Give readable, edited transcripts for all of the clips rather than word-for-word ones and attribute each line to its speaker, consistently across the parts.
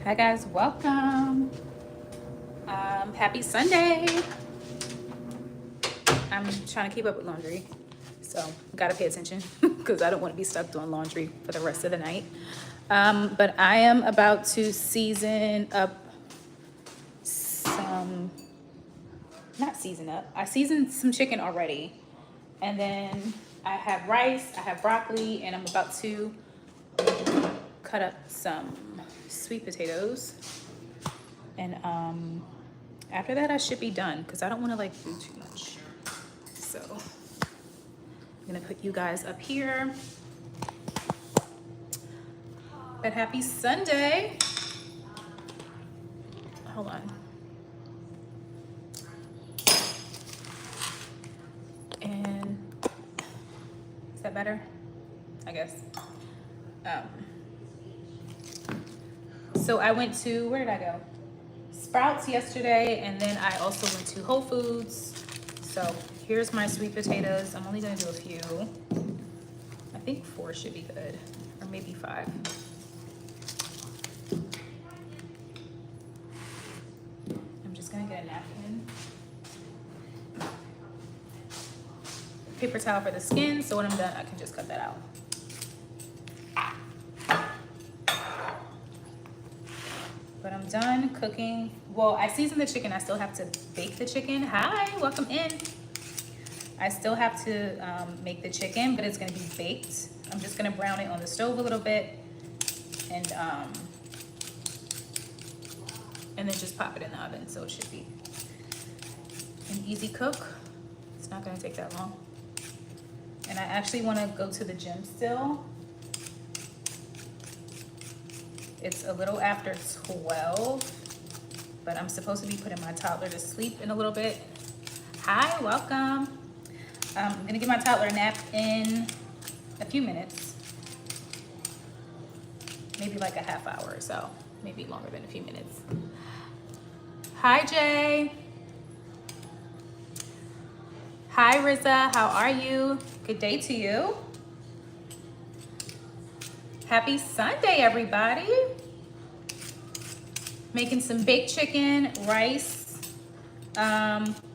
Speaker 1: Hi guys, welcome. Happy Sunday. I'm trying to keep up with laundry, so gotta pay attention because I don't want to be stuck doing laundry for the rest of the night. But I am about to season up some, not season up, I seasoned some chicken already. And then I have rice, I have broccoli, and I'm about to cut up some sweet potatoes. And after that, I should be done because I don't want to like do too much. So I'm gonna put you guys up here. But happy Sunday. Hold on. And is that better? I guess. So I went to, where did I go? Sprouts yesterday, and then I also went to Whole Foods. So here's my sweet potatoes. I'm only gonna do a few. I think 4 should be good, or maybe 5. I'm just gonna get a napkin. Paper towel for the skin, so when I'm done, I can just cut that out. But I'm done cooking. Well, I seasoned the chicken. I still have to bake the chicken. Hi, welcome in. I still have to make the chicken, but it's gonna be baked. I'm just gonna brown it on the stove a little bit and then just pop it in the oven. So it should be an easy cook. It's not gonna take that long. And I actually wanna go to the gym still. It's a little after 12, but I'm supposed to be putting my toddler to sleep in a little bit. Hi, welcome. I'm gonna give my toddler a nap in a few minutes. Maybe like a half hour or so, maybe longer than a few minutes. Hi, Jay. Hi, Riza, how are you? Good day to you. Happy Sunday, everybody. Making some baked chicken, rice,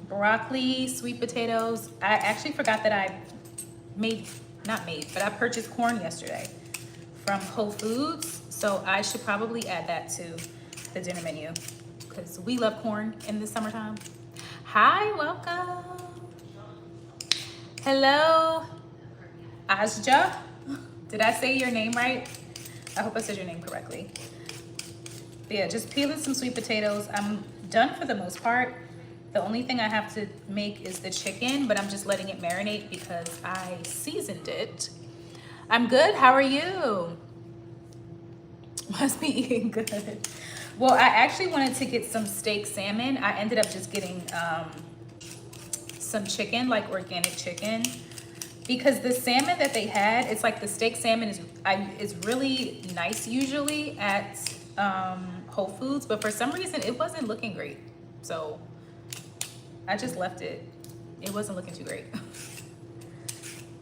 Speaker 1: broccoli, sweet potatoes. I actually forgot that I purchased corn yesterday from Whole Foods. So I should probably add that to the dinner menu because we love corn in the summertime. Hi, welcome. Hello, Asja. Did I say your name right? I hope I said your name correctly. But yeah, just peeling some sweet potatoes. I'm done for the most part. The only thing I have to make is the chicken, but I'm just letting it marinate because I seasoned it. I'm good, how are you? Must be eating good. Well, I actually wanted to get some steak salmon. I ended up just getting some chicken, like organic chicken. Because the salmon that they had, it's like the steak salmon is really nice usually at Whole Foods, but for some reason it wasn't looking great. So I just left it. It wasn't looking too great.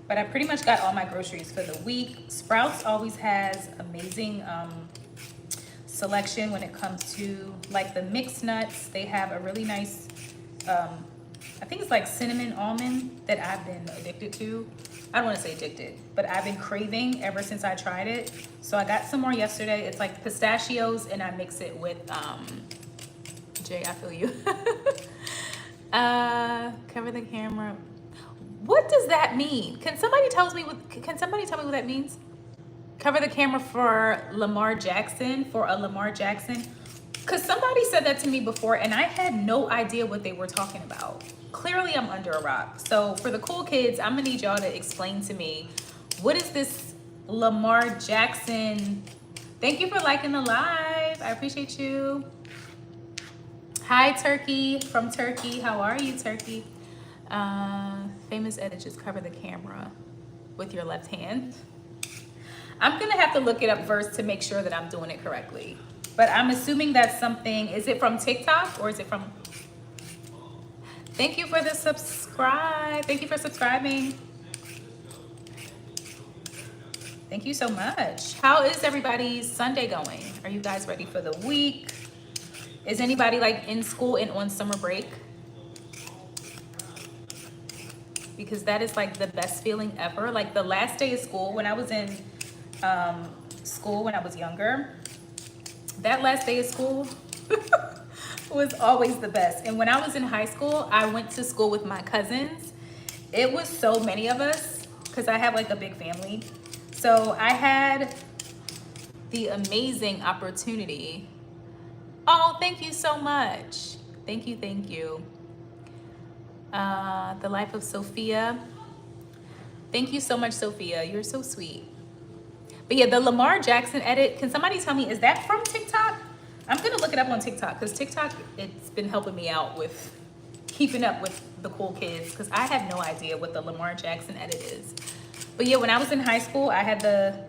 Speaker 1: But I pretty much got all my groceries for the week. Sprouts always has amazing selection when it comes to like the mixed nuts. They have a really nice I think it's like cinnamon almond that I've been addicted to. I don't want to say addicted, but I've been craving ever since I tried it. So I got some more yesterday. It's like pistachios and I mix it with, Jay, I feel you. Cover the camera. What does that mean? Can somebody tell me what that means? Cover the camera for Lamar Jackson, Because somebody said that to me before and I had no idea what they were talking about. Clearly I'm under a rock. So for the cool kids, I'm gonna need y'all to explain to me, what is this Lamar Jackson? Thank you for liking the live. I appreciate you. Hi, Turkey from Turkey. How are you, Turkey? Famous edit, just cover the camera with your left hand. I'm gonna have to look it up first to make sure that I'm doing it correctly. But I'm assuming that's something, is it from TikTok or is it from? Thank you for the subscribe. Thank you for subscribing. Thank you so much. How is everybody's Sunday going? Are you guys ready for the week? Is anybody like in school and on summer break? Because that is like the best feeling ever. Like the last day of school, when I was in school when I was younger, that last day of school was always the best. And when I was in high school, I went to school with my cousins. It was so many of us because I have like a big family. So I had the amazing opportunity. Oh, thank you so much. Thank you, thank you. The Life of Sophia. Thank you so much, Sophia. You're so sweet. But yeah, the Lamar Jackson edit, can somebody tell me, is that from TikTok? I'm gonna look it up on TikTok because TikTok, it's been helping me out with keeping up with the cool kids because I have no idea what the Lamar Jackson edit is. But yeah, when I was in high school, I had the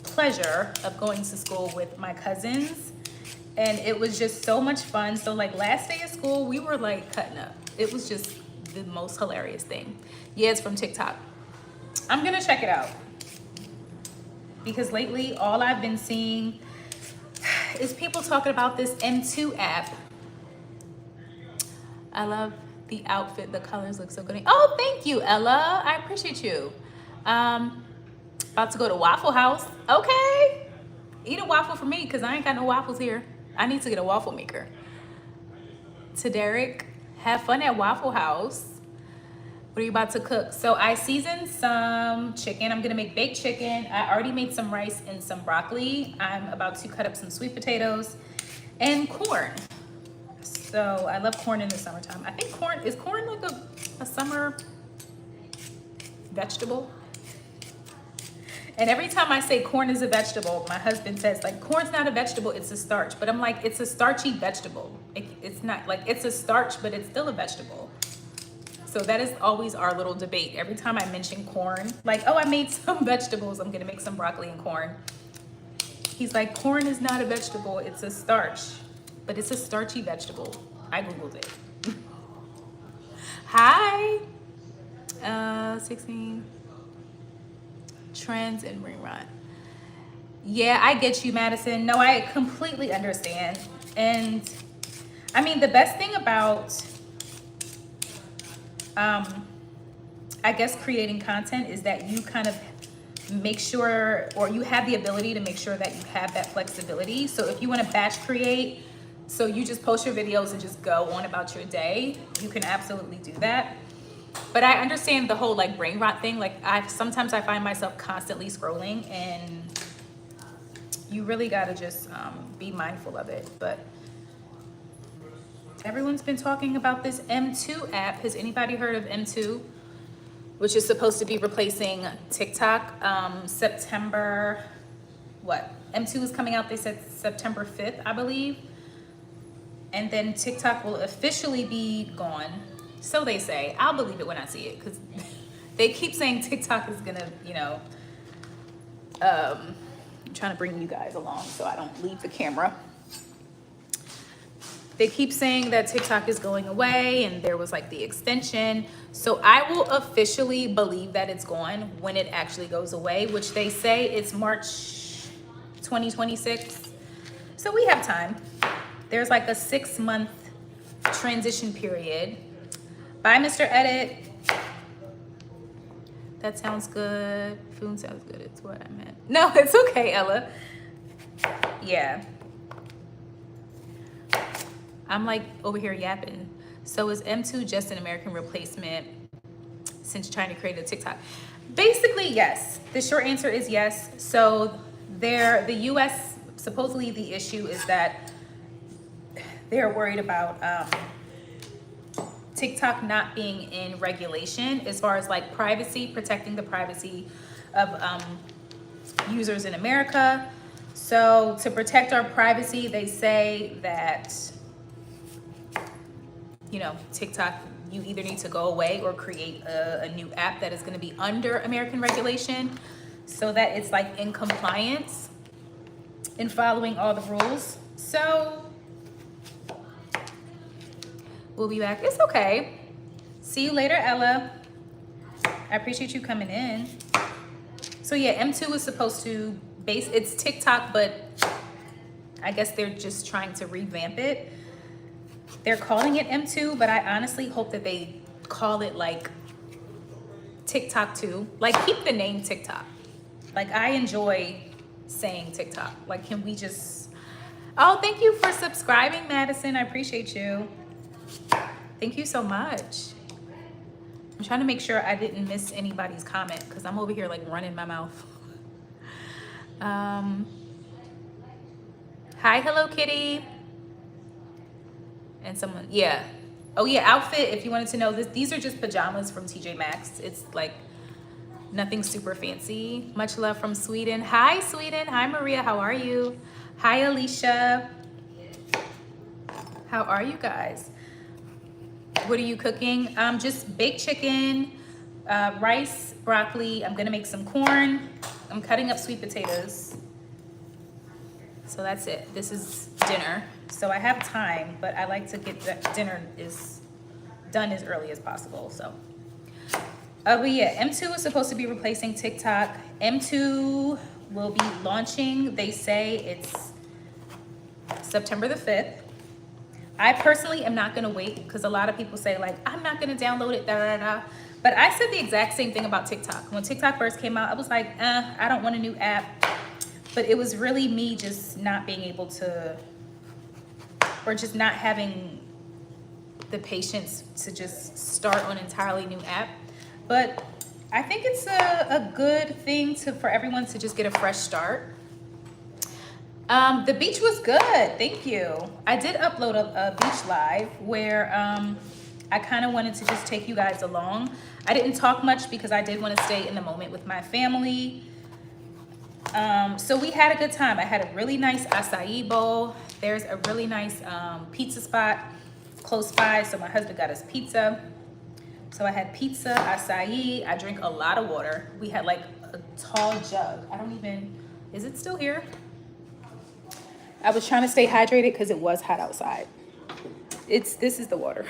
Speaker 1: pleasure of going to school with my cousins, and it was just so much fun. So like last day of school, we were like cutting up. It was just the most hilarious thing. Yeah, it's from TikTok. I'm gonna check it out because lately all I've been seeing is people talking about this M2 app. I love the outfit. The colors look so good. Oh, thank you, Ella. I appreciate you. About to go to Waffle House. Okay. Eat a waffle for me because I ain't got no waffles here. I need to get a waffle maker. To Derek, have fun at Waffle House. What are you about to cook? So I seasoned some chicken. I'm gonna make baked chicken. I already made some rice and some broccoli. I'm about to cut up some sweet potatoes and corn. So I love corn in the summertime. I think is corn like a summer vegetable? And every time I say corn is a vegetable, my husband says like, corn's not a vegetable, it's a starch. But I'm like, it's a starchy vegetable. It's not like, it's a starch, but it's still a vegetable. So that is always our little debate. Every time I mention corn, like, oh, I made some vegetables, I'm gonna make some broccoli and corn. He's like, corn is not a vegetable, it's a starch, but it's a starchy vegetable. I Googled it. Hi, 16 trends in rerun. Yeah, I get you, Madison. No, I completely understand. And I mean, the best thing about I guess creating content is that you kind of make sure, or you have the ability to make sure that you have that flexibility. So if you want to batch create, so you just post your videos and just go on about your day, you can absolutely do that. But I understand the whole like brain rot thing. Like sometimes I find myself constantly scrolling, and you really got to just be mindful of it. But everyone's been talking about this M2 app. Has anybody heard of M2? Which is supposed to be replacing TikTok. September, what? M2 is coming out, they said September 5th, I believe. And then TikTok will officially be gone. So they say. I'll believe it when I see it, because they keep saying TikTok is gonna, you know, I'm trying to bring you guys along so I don't leave the camera. They keep saying that TikTok is going away, and there was like the extension. So I will officially believe that it's gone when it actually goes away, which they say it's March 2026. So we have time. There's like a 6-month transition period. Bye, Mr. Edit. That sounds good. Food sounds good. It's what I meant. No, it's okay, Ella. Yeah. I'm like over here yapping. So is M2 just an American replacement since trying to create a TikTok? Basically, yes. The short answer is yes. So the US, supposedly the issue is that they're worried about TikTok not being in regulation as far as like privacy, protecting the privacy of users in America. So to protect our privacy, they say that, you know, TikTok, you either need to go away or create a new app that is going to be under American regulation so that it's like in compliance and following all the rules. So we'll be back. It's okay. See you later, Ella. I appreciate you coming in. So yeah, M2 is supposed to it's TikTok, but I guess they're just trying to revamp it. They're calling it M2, but I honestly hope that they call it like TikTok 2. Like, keep the name TikTok. Like, I enjoy saying TikTok. Like, can we just... Oh, thank you for subscribing, Madison. I appreciate you. Thank you so much. I'm trying to make sure I didn't miss anybody's comment because I'm over here like running my mouth. Hi, Hello Kitty. And someone, yeah. Oh yeah, outfit, if you wanted to know, these are just pajamas from TJ Maxx. It's like nothing super fancy. Much love from Sweden. Hi, Sweden. Hi, Maria. How are you? Hi, Alicia. How are you guys? What are you cooking? Just baked chicken, rice, broccoli. I'm gonna make some corn. I'm cutting up sweet potatoes. So that's it. This is dinner. So I have time, but I like to get that dinner is done as early as possible. So, but yeah, M2 is supposed to be replacing TikTok. M2 will be launching. They say it's September the 5th. I personally am not gonna wait because a lot of people say like, I'm not gonna download it, da da da. But I said the exact same thing about TikTok. When TikTok first came out, I was like, I don't want a new app. But it was really me just not being able to, or just not having the patience to just start on an entirely new app. But I think it's a good thing for everyone to just get a fresh start. The beach was good, thank you. I did upload a beach live where I kind of wanted to just take you guys along. I didn't talk much because I did want to stay in the moment with my family. So we had a good time. I had a really nice acai bowl. There's a really nice pizza spot close by, so my husband got us pizza. So I had pizza, acai. I drink a lot of water. We had like a tall jug. Is it still here? I was trying to stay hydrated because it was hot outside. This is the water.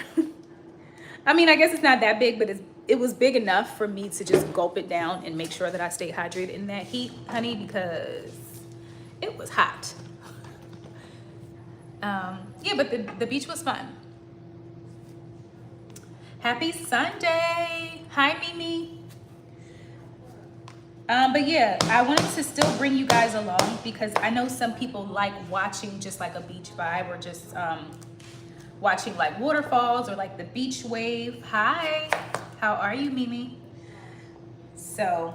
Speaker 1: I mean, I guess it's not that big, but it was big enough for me to just gulp it down and make sure that I stay hydrated in that heat, honey, because it was hot. Yeah, but the beach was fun. Happy Sunday. Hi, Mimi. But yeah, I wanted to still bring you guys along because I know some people like watching just like a beach vibe or just watching like waterfalls or like the beach wave. Hi, how are you, Mimi? So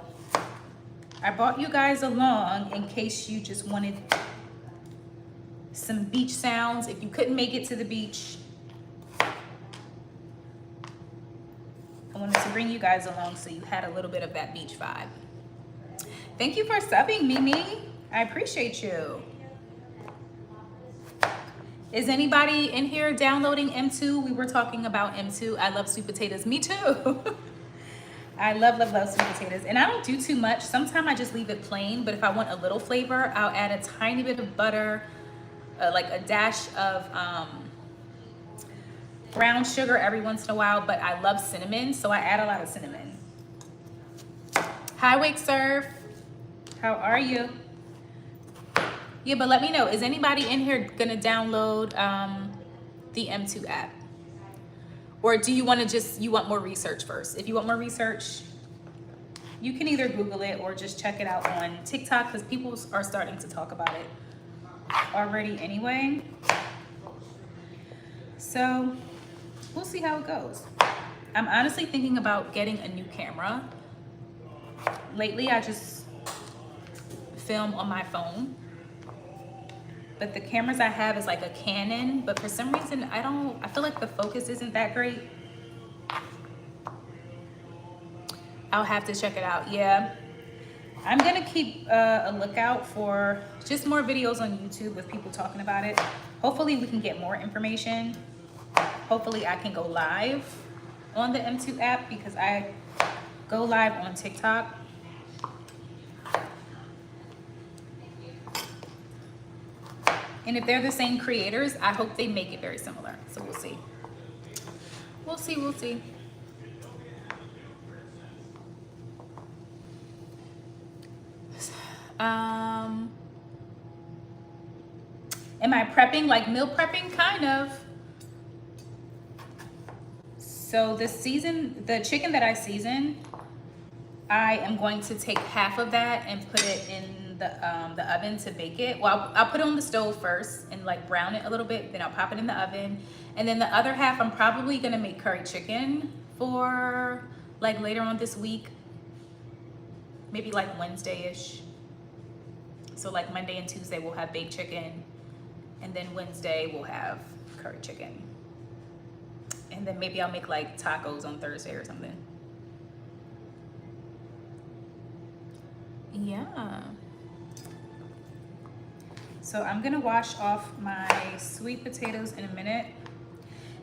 Speaker 1: I brought you guys along in case you just wanted some beach sounds. If you couldn't make it to the beach, I wanted to bring you guys along so you had a little bit of that beach vibe. Thank you for subbing, Mimi. I appreciate you. Is anybody in here downloading M2? We were talking about M2. I love sweet potatoes. Me too. I love sweet potatoes. And I don't do too much. Sometimes I just leave it plain, but if I want a little flavor, I'll add a tiny bit of butter, like a dash of brown sugar every once in a while, but I love cinnamon, so I add a lot of cinnamon. Hi, Wake Surf. How are you? Yeah, but let me know. Is anybody in here gonna download the M2 app? Or do you want more research first? If you want more research, you can either Google it or just check it out on TikTok because people are starting to talk about it already anyway. So we'll see how it goes. I'm honestly thinking about getting a new camera. Lately, I just film on my phone. But the cameras I have is like a Canon, but for some reason, I feel like the focus isn't that great. I'll have to check it out, yeah. I'm gonna keep a lookout for just more videos on YouTube with people talking about it. Hopefully we can get more information. Hopefully I can go live on the M2 app because I go live on TikTok. And if they're the same creators, I hope they make it very similar. So we'll see. We'll see, we'll see. Am I prepping, like meal prepping? Kind of. So this season, the chicken that I season, I am going to take half of that and put it in the oven to bake it. Well, I'll put it on the stove first and like brown it a little bit. Then I'll pop it in the oven. And then the other half, I'm probably gonna make curry chicken for like later on this week. Maybe like Wednesday-ish. So like Monday and Tuesday we'll have baked chicken. And then Wednesday we'll have curry chicken. And then maybe I'll make like tacos on Thursday or something. Yeah. So I'm gonna wash off my sweet potatoes in a minute.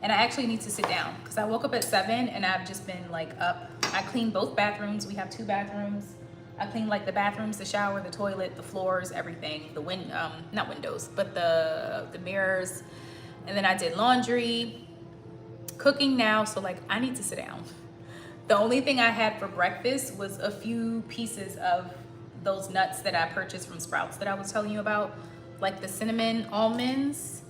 Speaker 1: And I actually need to sit down because I woke up at 7 and I've just been like up. I cleaned both bathrooms. We have 2 bathrooms. I cleaned like the bathrooms, the shower, the toilet, the floors, everything. The not windows, but the mirrors. And then I did laundry, cooking now. So like I need to sit down. The only thing I had for breakfast was a few pieces of those nuts that I purchased from Sprouts that I was telling you about, like the cinnamon almonds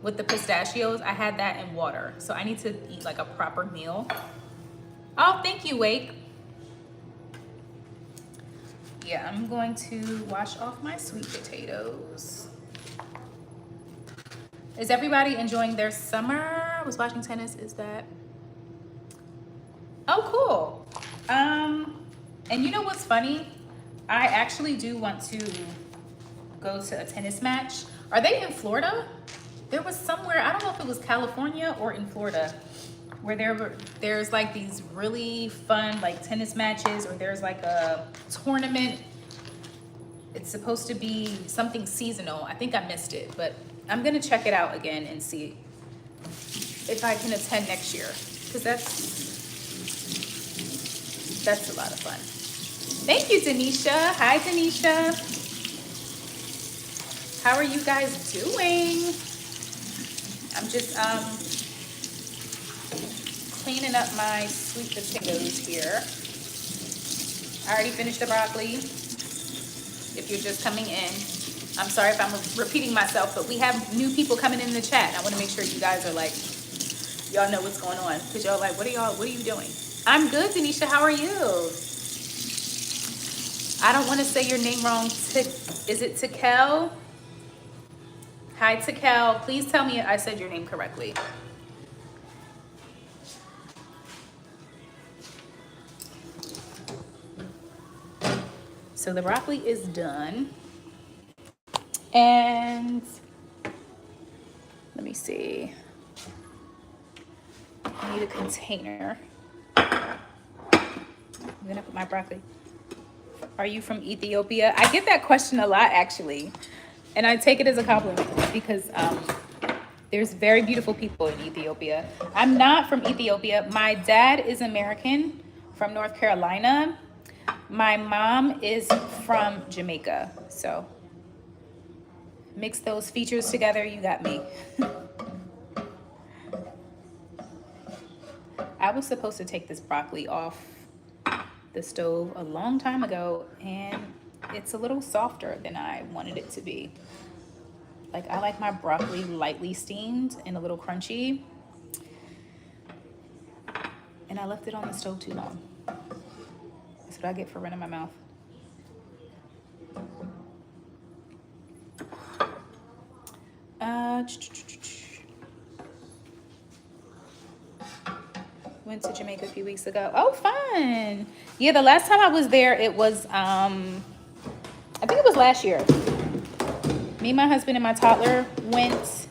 Speaker 1: with the pistachios. I had that in water. So I need to eat like a proper meal. Oh, thank you, Wake. Yeah, I'm going to wash off my sweet potatoes. Is everybody enjoying their summer? I was watching tennis. Is that? Oh, cool. And you know what's funny? I actually do want to go to a tennis match. Are they in Florida? There was somewhere, I don't know if it was California or in Florida, where there's like these really fun like tennis matches, or there's like a tournament. It's supposed to be something seasonal. I think I missed it, but I'm gonna check it out again and see if I can attend next year, because that's a lot of fun. Thank you, Denisha. Hi, Denisha. How are you guys doing? I'm just cleaning up my sweet potatoes here. I already finished the broccoli. If you're just coming in, I'm sorry if I'm repeating myself, but we have new people coming in the chat. I want to make sure you guys are like, y'all know what's going on, because y'all like, what are you doing? I'm good, Denisha. How are you? I don't want to say your name wrong. Is it Takel? Hi, Takel. Please tell me I said your name correctly. So the broccoli is done. And let me see. I need a container. I'm gonna put my broccoli. Are you from Ethiopia? I get that question a lot, actually. And I take it as a compliment, because there's very beautiful people in Ethiopia. I'm not from Ethiopia. My dad is American, from North Carolina. My mom is from Jamaica. So mix those features together, you got me. I was supposed to take this broccoli off the stove a long time ago, and it's a little softer than I wanted it to be. Like, I like my broccoli lightly steamed and a little crunchy. And I left it on the stove too long. That's what I get for running my mouth. Went to Jamaica a few weeks ago. Oh, fun. Yeah, the last time I was there, it was, I think it was last year. Me, my husband, and my toddler went.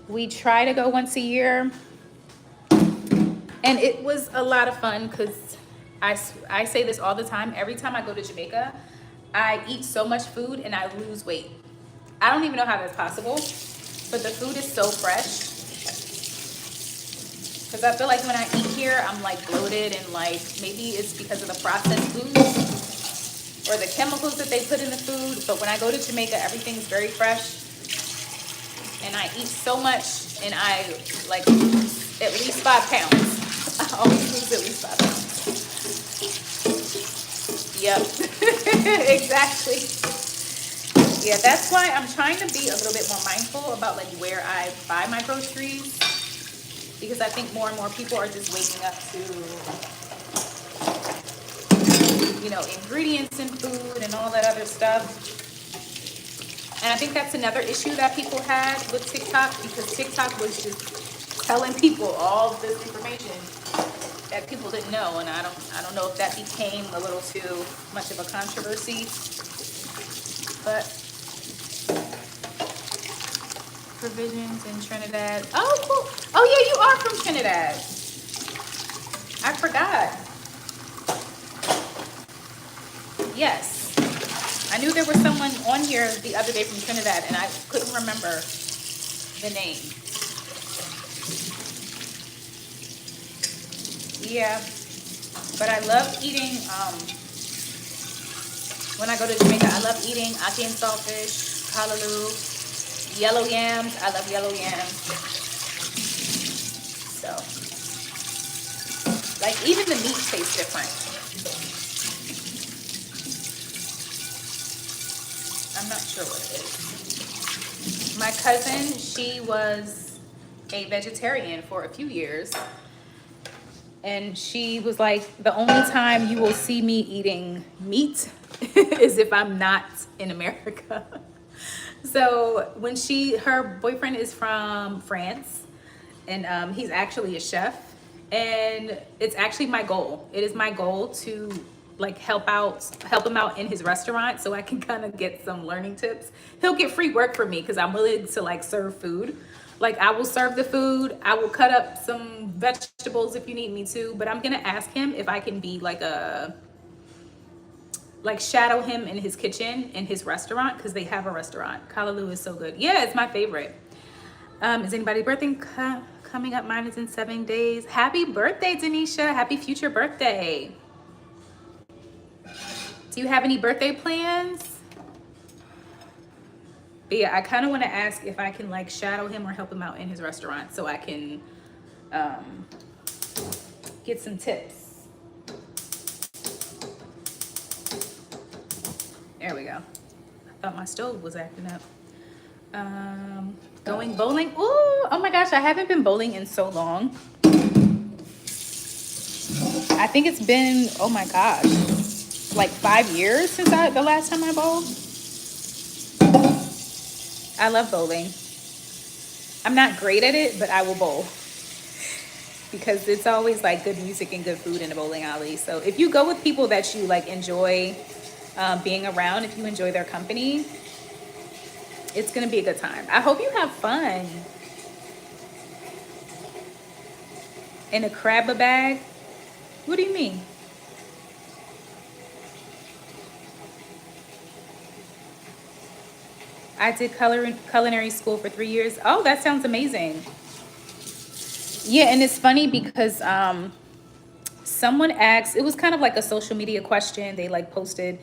Speaker 1: We try to go once a year. And it was a lot of fun, because I say this all the time. Every time I go to Jamaica, I eat so much food and I lose weight. I don't even know how that's possible, but the food is so fresh. Because I feel like when I eat here, I'm like bloated, and like maybe it's because of the processed foods or the chemicals that they put in the food. But when I go to Jamaica, everything's very fresh. And I eat so much, and I like lose at least 5 pounds. I always lose at least 5 pounds. Yep, exactly. Yeah, that's why I'm trying to be a little bit more mindful about like where I buy my groceries, because I think more and more people are just waking up to, you know, ingredients in food and all that other stuff. And I think that's another issue that people had with TikTok, because TikTok was just telling people all this information that people didn't know, and I don't know if that became a little too much of a controversy. But provisions in Trinidad. Oh, cool. Oh yeah, you are from Trinidad. I forgot. Yes. I knew there was someone on here the other day from Trinidad, and I couldn't remember the name. Yeah, but I love eating, when I go to Jamaica, I love eating ackee and saltfish, callaloo, yellow yams. I love yellow yams. So, like, even the meat tastes different. I'm not sure what it is. My cousin, she was a vegetarian for a few years. And she was like, the only time you will see me eating meat is if I'm not in America. So when her boyfriend is from France, and he's actually a chef, and it's actually my goal. It is my goal to like help him out in his restaurant, so I can kind of get some learning tips. He'll get free work from me because I'm willing to like serve food. Like, I will serve the food, I will cut up some vegetables if you need me to, but I'm gonna ask him if I can be like shadow him in his kitchen, in his restaurant, because they have a restaurant. Callaloo is so good. Yeah, it's my favorite. Is anybody's birthday coming up? Mine is in 7 days. Happy birthday, Denisha. Happy future birthday. Do you have any birthday plans? But yeah, I kind of want to ask if I can like shadow him or help him out in his restaurant, so I can get some tips. There we go. I thought my stove was acting up. Going bowling. Ooh, oh my gosh, I haven't been bowling in so long. I think it's been, oh my gosh, like 5 years since the last time I bowled. I love bowling. I'm not great at it, but I will bowl, because it's always like good music and good food in a bowling alley. So if you go with people that you like enjoy being around, if you enjoy their company, it's gonna be a good time. I hope you have fun. In a crab bag? What do you mean? I did culinary school for 3 years. Oh, that sounds amazing. Yeah, and it's funny because someone asked, it was kind of like a social media question they like posted,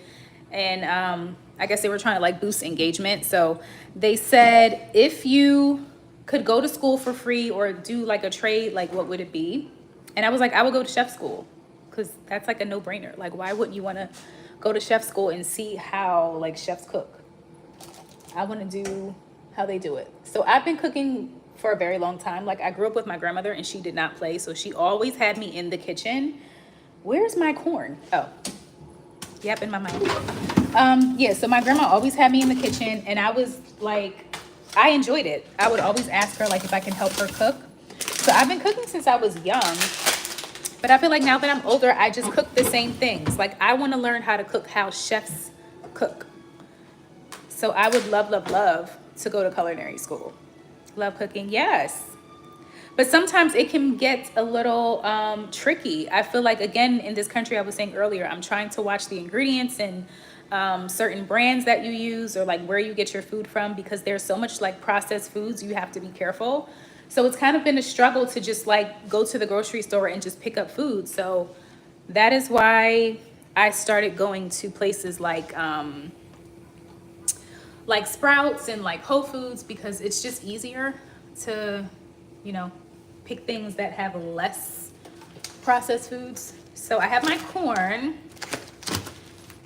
Speaker 1: and I guess they were trying to like boost engagement. So they said, if you could go to school for free or do like a trade, like what would it be? And I was like, I would go to chef school, because that's like a no-brainer. Like, why wouldn't you want to go to chef school and see how like chefs cook? I want to do how they do it. So I've been cooking for a very long time. Like, I grew up with my grandmother and she did not play, so she always had me in the kitchen. Where's my corn? Oh, yep, in my mouth. Yeah, so my grandma always had me in the kitchen, and I was like, I enjoyed it. I would always ask her like if I can help her cook. So I've been cooking since I was young, but I feel like now that I'm older, I just cook the same things. Like, I want to learn how to cook how chefs cook. So I would love, love, love to go to culinary school. Love cooking, yes. But sometimes it can get a little tricky. I feel like, again, in this country, I was saying earlier, I'm trying to watch the ingredients and certain brands that you use, or like where you get your food from, because there's so much like processed foods, you have to be careful. So it's kind of been a struggle to just like go to the grocery store and just pick up food. So that is why I started going to places like Sprouts and like Whole Foods, because it's just easier to, you know, pick things that have less processed foods. So I have my corn,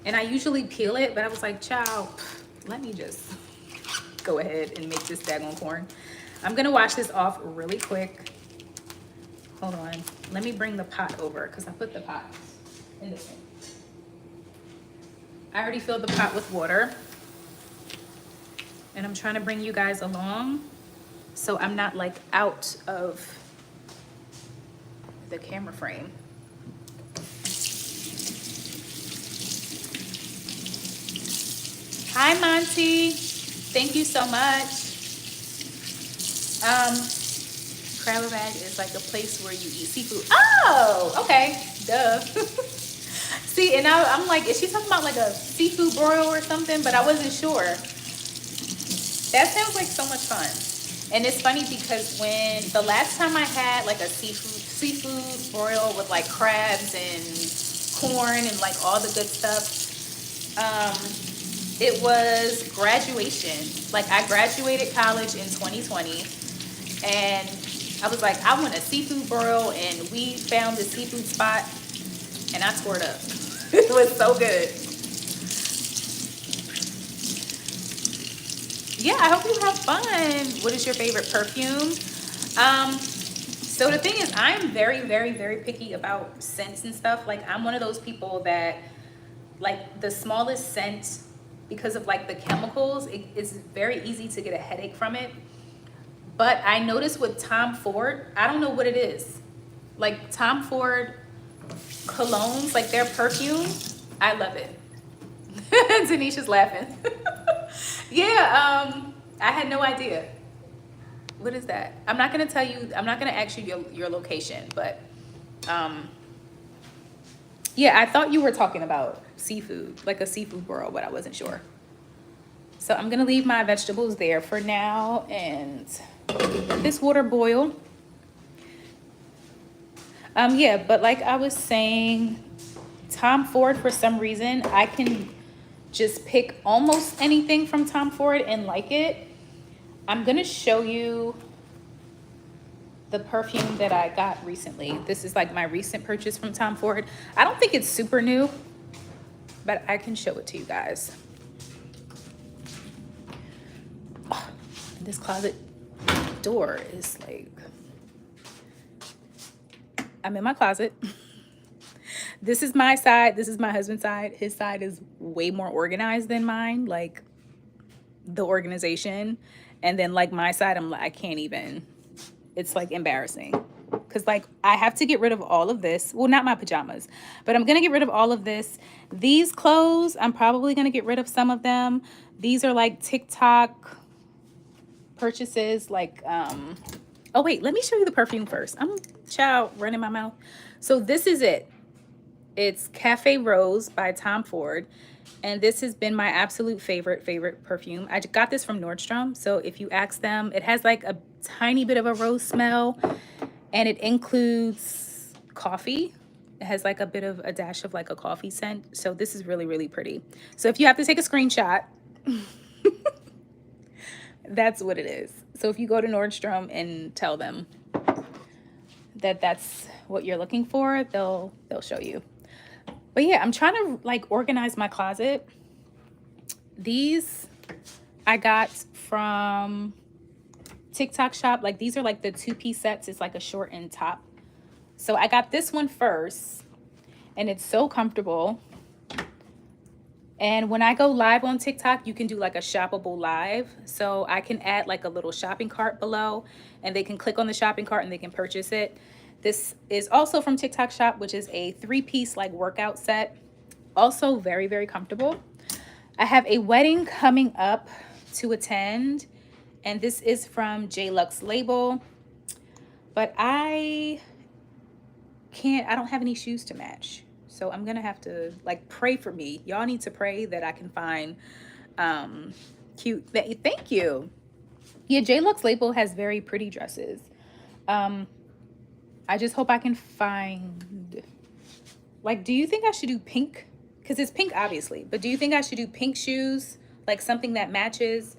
Speaker 1: and I usually peel it, but I was like, child, let me just go ahead and make this daggone corn. I'm gonna wash this off really quick. Hold on. Let me bring the pot over because I put the pot in this one. I already filled the pot with water. And I'm trying to bring you guys along so I'm not like out of the camera frame. Hi, Monty. Thank you so much. Crab Bag is like a place where you eat seafood. Oh, okay. Duh. See, and now I'm like, is she talking about like a seafood broil or something? But I wasn't sure. That sounds like so much fun. And it's funny because when the last time I had like a seafood broil with like crabs and corn and like all the good stuff, it was graduation. Like I graduated college in 2020 and I was like, I want a seafood broil, and we found the seafood spot and I tore it up. It was so good. Yeah, I hope you have fun. What is your favorite perfume? So the thing is, I'm very, very, very picky about scents and stuff. Like I'm one of those people that like the smallest scent, because of like the chemicals, it's very easy to get a headache from it. But I noticed with Tom Ford, I don't know what it is. Like Tom Ford colognes, like their perfume, I love it. Tanisha's laughing. Yeah, I had no idea. What is that? I'm not gonna tell you, I'm not gonna ask you your location, but yeah, I thought you were talking about seafood, like a seafood broil, but I wasn't sure. So I'm gonna leave my vegetables there for now and let this water boil. Yeah, but like I was saying, Tom Ford, for some reason, I can just pick almost anything from Tom Ford and like it. I'm gonna show you the perfume that I got recently. This is like my recent purchase from Tom Ford. I don't think it's super new, but I can show it to you guys. Oh, this closet door is like, I'm in my closet. This is my side. This is my husband's side. His side is way more organized than mine, like the organization. And then like my side, I'm like, I can't even, it's like embarrassing. Cause like I have to get rid of all of this. Well, not my pajamas, but I'm gonna get rid of all of this. These clothes, I'm probably gonna get rid of some of them. These are like TikTok purchases, like, oh wait, let me show you the perfume first. I'm running my mouth. So this is it. It's Cafe Rose by Tom Ford. And this has been my absolute favorite perfume. I got this from Nordstrom. So if you ask them, it has like a tiny bit of a rose smell and it includes coffee. It has like a bit of a dash of like a coffee scent. So this is really, really pretty. So if you have to take a screenshot, that's what it is. So if you go to Nordstrom and tell them that that's what you're looking for, they'll show you. But yeah, I'm trying to like organize my closet. These I got from TikTok shop. Like these are like the 2-piece sets. It's like a short and top. So I got this one first and it's so comfortable. And when I go live on TikTok, you can do like a shoppable live. So I can add like a little shopping cart below and they can click on the shopping cart and they can purchase it. This is also from TikTok shop, which is a 3-piece like workout set. Also very, very comfortable. I have a wedding coming up to attend, and this is from JLux Label, but I don't have any shoes to match. So I'm gonna have to like pray for me. Y'all need to pray that I can find cute, thank you. Yeah, JLux Label has very pretty dresses. I just hope I can find, like, do you think I should do pink? Because it's pink, obviously. But do you think I should do pink shoes? Like something that matches?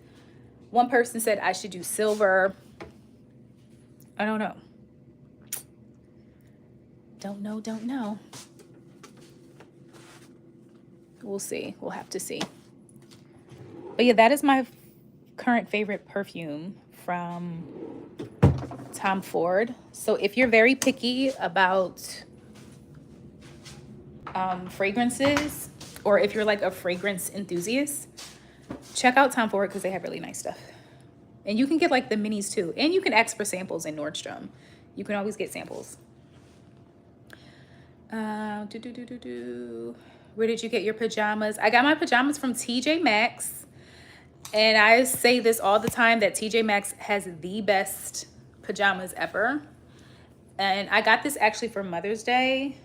Speaker 1: One person said I should do silver. I don't know. Don't know. We'll see. We'll have to see. But yeah, that is my current favorite perfume from Tom Ford. So if you're very picky about fragrances, or if you're like a fragrance enthusiast, check out Tom Ford because they have really nice stuff. And you can get like the minis too. And you can ask for samples in Nordstrom. You can always get samples. Where did you get your pajamas? I got my pajamas from TJ Maxx. And I say this all the time that TJ Maxx has the best pajamas ever. And I got this actually for Mother's Day.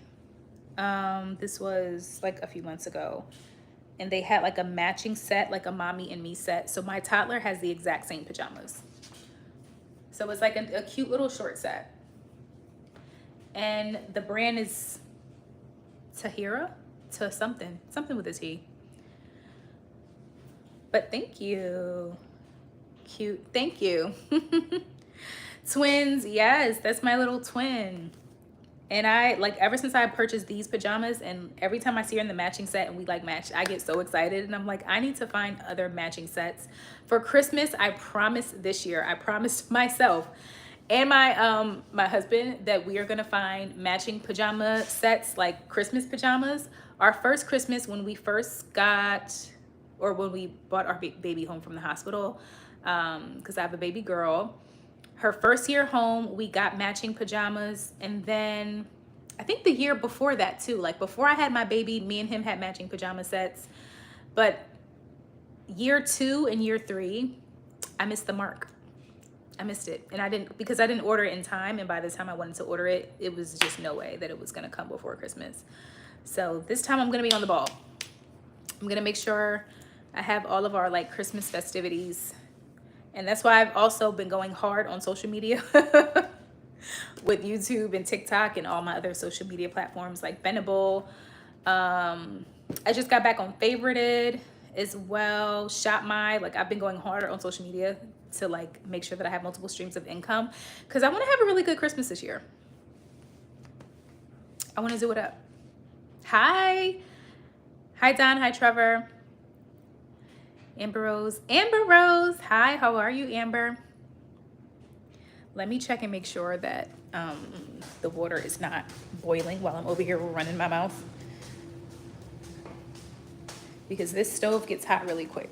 Speaker 1: This was like a few months ago. And they had like a matching set, like a mommy and me set. So my toddler has the exact same pajamas. So it's like a cute little short set. And the brand is Tahira, to something with a T. But thank you. Cute. Thank you. Twins. Yes, that's my little twin. And I, like, ever since I purchased these pajamas, and every time I see her in the matching set and we like match, I get so excited. And I'm like, I need to find other matching sets for Christmas. I promised this year, I promised myself and my husband that we are gonna find matching pajama sets, like Christmas pajamas. Our first Christmas, when we first got, or when we brought our baby home from the hospital, because I have a baby girl. Her first year home, we got matching pajamas. And then I think the year before that too, like before I had my baby, me and him had matching pajama sets. But year 2 and year 3, I missed the mark. I missed it. And because I didn't order it in time. And by the time I wanted to order it, it was just no way that it was gonna come before Christmas. So this time I'm gonna be on the ball. I'm gonna make sure I have all of our like Christmas festivities. And that's why I've also been going hard on social media with YouTube and TikTok and all my other social media platforms like Benable. I just got back on Favorited as well. Shop My, like I've been going harder on social media to like make sure that I have multiple streams of income because I want to have a really good Christmas this year. I want to do it up. Hi Don. Hi Trevor. Amber Rose. Hi, how are you, Amber? Let me check and make sure that the water is not boiling while I'm over here running my mouth. Because this stove gets hot really quick.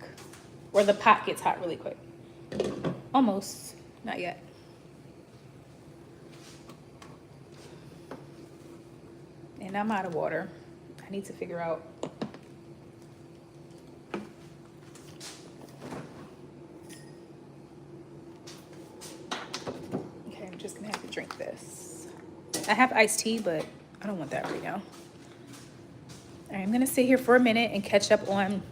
Speaker 1: Or the pot gets hot really quick. Almost. Not yet. And I'm out of water. I need to figure out. Just gonna have to drink this. I have iced tea, but I don't want that right now. All right, I'm gonna sit here for a minute and catch up on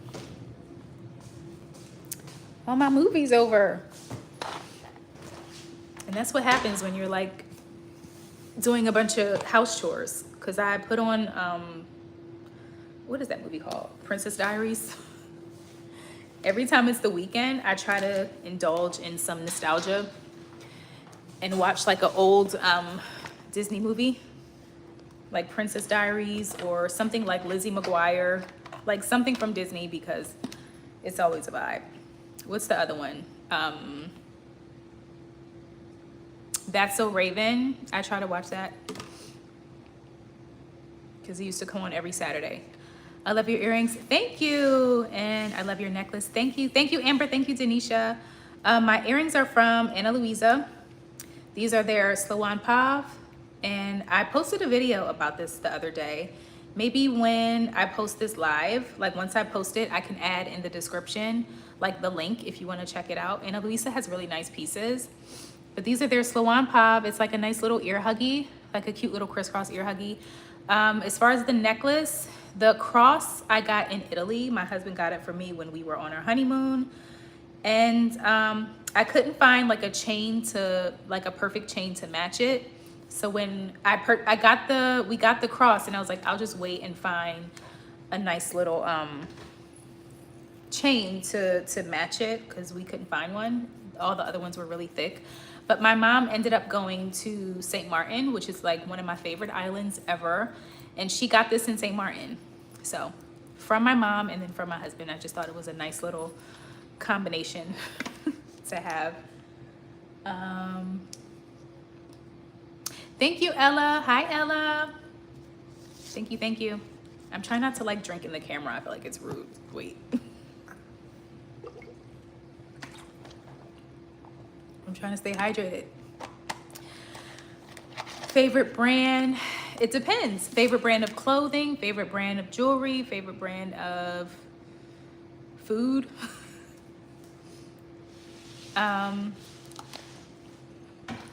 Speaker 1: all my movies over. And that's what happens when you're like doing a bunch of house chores. Cause I put on, what is that movie called? Princess Diaries. Every time it's the weekend, I try to indulge in some nostalgia and watch like an old Disney movie, like Princess Diaries or something like Lizzie McGuire, like something from Disney because it's always a vibe. What's the other one? That's So Raven. I try to watch that because it used to come on every Saturday. I love your earrings. Thank you. And I love your necklace. Thank you. Thank you, Amber. Thank you, Denisha. My earrings are from Ana Luisa. These are their Sloan Pav, and I posted a video about this the other day. Maybe when I post this live, like once I post it, I can add in the description, like the link if you wanna check it out. And Luisa has really nice pieces, but these are their Sloan Pav. It's like a nice little ear huggy, like a cute little crisscross ear huggy. As far as the necklace, the cross I got in Italy. My husband got it for me when we were on our honeymoon. And I couldn't find like a chain to, like a perfect chain to match it. So when we got the cross and I was like, I'll just wait and find a nice little chain to match it because we couldn't find one. All the other ones were really thick. But my mom ended up going to St. Martin, which is like one of my favorite islands ever. And she got this in St. Martin. So from my mom and then from my husband, I just thought it was a nice little combination to have. Thank you, Ella. Hi, Ella. Thank you, thank you. I'm trying not to like drink in the camera. I feel like it's rude. Wait. I'm trying to stay hydrated. Favorite brand? It depends. Favorite brand of clothing, favorite brand of jewelry, favorite brand of food.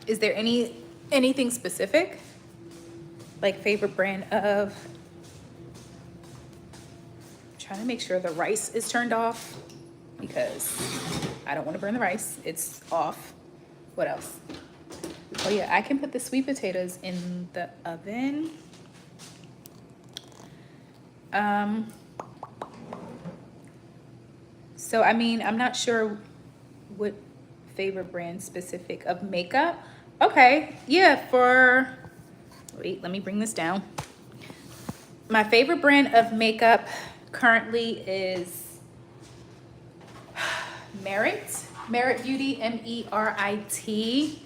Speaker 1: Is there anything specific? Like favorite brand of, I'm trying to make sure the rice is turned off because I don't want to burn the rice. It's off. What else? Oh yeah, I can put the sweet potatoes in the oven. So I mean, I'm not sure what favorite brand specific of makeup. Okay, yeah, wait, let me bring this down. My favorite brand of makeup currently is Merit Beauty, MERIT.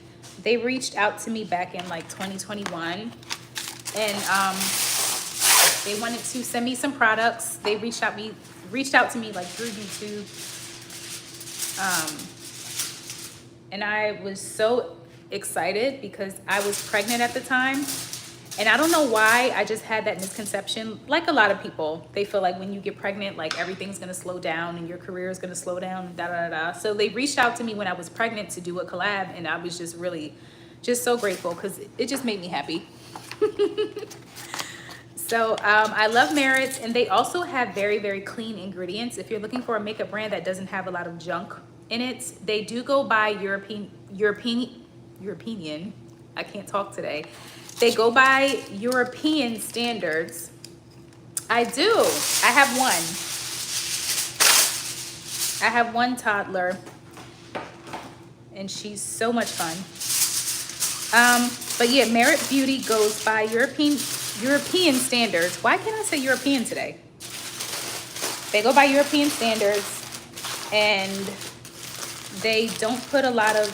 Speaker 1: They reached out to me back in like 2021, and they wanted to send me some products. They reached out to me like through YouTube, and I was so excited because I was pregnant at the time. And I don't know why, I just had that misconception. Like a lot of people, they feel like when you get pregnant, like everything's gonna slow down and your career is gonna slow down, da da da. So they reached out to me when I was pregnant to do a collab, and I was just really, just so grateful because it just made me happy. So I love Merit, and they also have very, very clean ingredients. If you're looking for a makeup brand that doesn't have a lot of junk in it, they do go by European, I can't talk today. They go by European standards. I do. I have one toddler, and she's so much fun. But yeah, Merit Beauty goes by European standards. Why can't I say European today? They go by European standards, and they don't put a lot of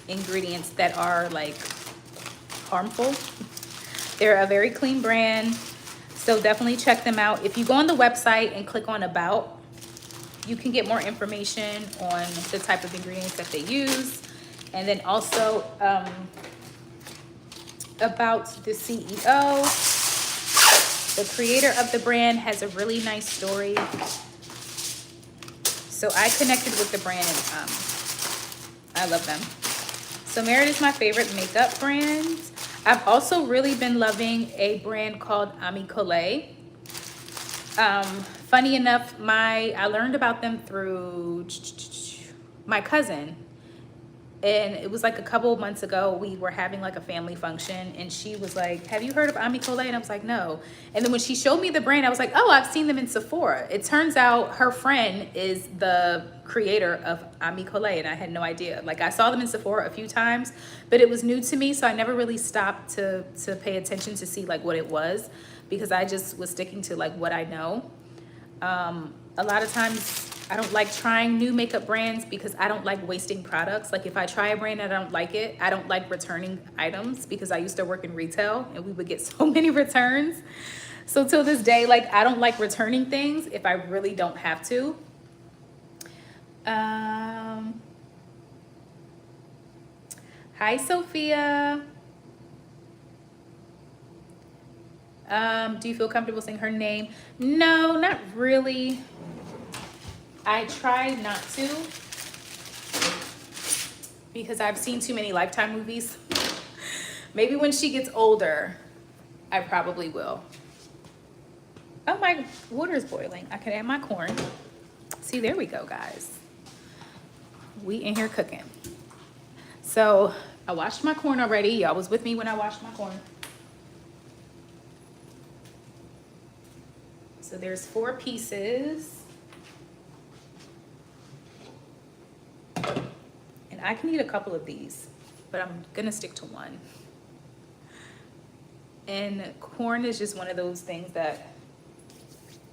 Speaker 1: ingredients that are like harmful. They're a very clean brand, so definitely check them out. If you go on the website and click on About, you can get more information on the type of ingredients that they use, and then also about the CEO. The creator of the brand has a really nice story. So I connected with the brand, and I love them. So Merit is my favorite makeup brand. I've also really been loving a brand called Ami Colé. Funny enough, I learned about them through my cousin. And it was like a couple of months ago, we were having like a family function, and she was like, have you heard of Ami Colé? And I was like, no. And then when she showed me the brand, I was like, oh, I've seen them in Sephora. It turns out her friend is the creator of Ami Colé, and I had no idea. Like, I saw them in Sephora a few times, but it was new to me, so I never really stopped to pay attention to see like what it was, because I just was sticking to like what I know. A lot of times I don't like trying new makeup brands because I don't like wasting products. Like if I try a brand and I don't like it, I don't like returning items, because I used to work in retail and we would get so many returns. So till this day, like I don't like returning things if I really don't have to. Hi, Sophia. Do you feel comfortable saying her name? No, not really. I try not to, because I've seen too many Lifetime movies. Maybe when she gets older, I probably will. Oh, my water is boiling. I can add my corn. See, there we go, guys. We in here cooking. So I washed my corn already. Y'all was with me when I washed my corn. So there's 4 pieces. And I can eat a couple of these, but I'm gonna stick to one. And corn is just one of those things that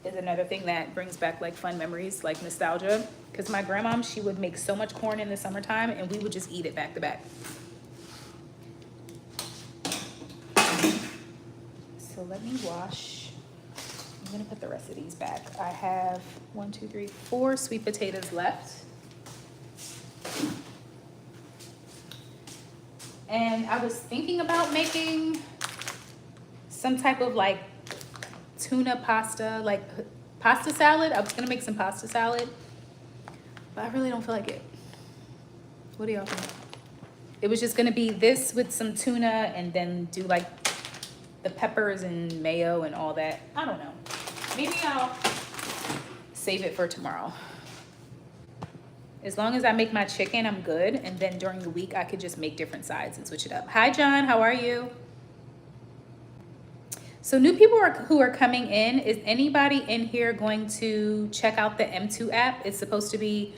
Speaker 1: is another thing that brings back like fun memories, like nostalgia. Because my grandma, she would make so much corn in the summertime and we would just eat it back to back. So let me wash. I'm gonna put the rest of these back. I have 1, 2, 3, 4 sweet potatoes left. And I was thinking about making some type of like tuna pasta, like pasta salad. I was gonna make some pasta salad, but I really don't feel like it. What do y'all think? It was just gonna be this with some tuna and then do like the peppers and mayo and all that. I don't know. Maybe I'll save it for tomorrow. As long as I make my chicken, I'm good. And then during the week, I could just make different sides and switch it up. Hi, John. How are you? So new people who are coming in, is anybody in here going to check out the M2 app? It's supposed to be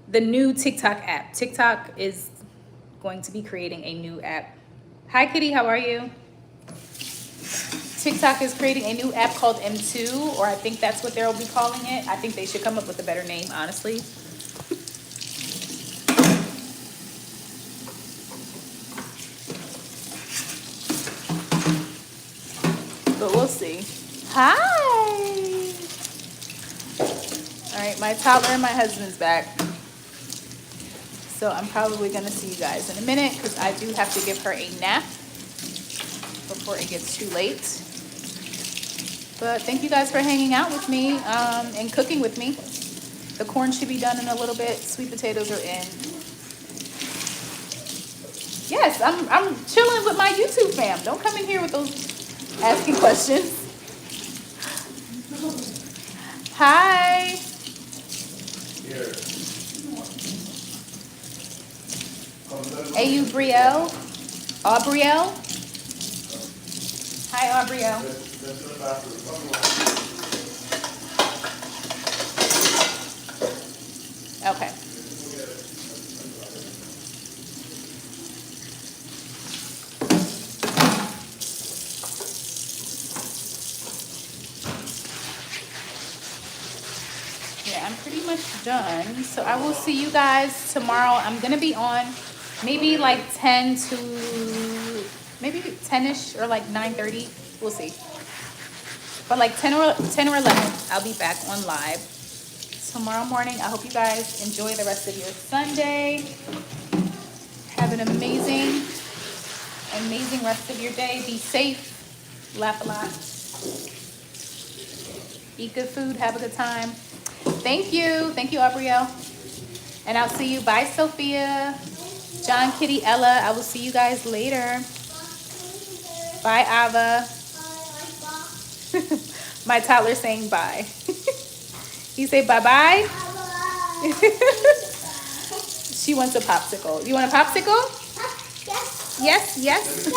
Speaker 1: the new TikTok app. TikTok is going to be creating a new app. Hi, Kitty. How are you? TikTok is creating a new app called M2, or I think that's what they'll be calling it. I think they should come up with a better name, honestly. But we'll see. Hi. All right, my toddler and my husband's back. So I'm probably gonna see you guys in a minute because I do have to give her a nap before it gets too late. But thank you guys for hanging out with me and cooking with me. The corn should be done in a little bit. Sweet potatoes are in. Yes, I'm chilling with my YouTube fam. Don't come in here with those asking questions. Hi. Ayu Brielle. Aubrielle. Hi, Aubrielle. Okay. Yeah, I'm pretty much done. So I will see you guys tomorrow. I'm going to be on maybe like 10 to maybe 10ish or like 9:30. We'll see. But like 10 or 11, I'll be back on live tomorrow morning. I hope you guys enjoy the rest of your Sunday. Have an amazing rest of your day. Be safe. Laugh a lot. Eat good food. Have a good time. Thank you. Thank you, Aubrielle. And I'll see you. Bye, Sophia. John, Kitty, Ella. I will see you guys later. Bye, Ava. My toddler saying bye. You say bye-bye? She wants a popsicle. You want a popsicle? Yes. Yes, yes.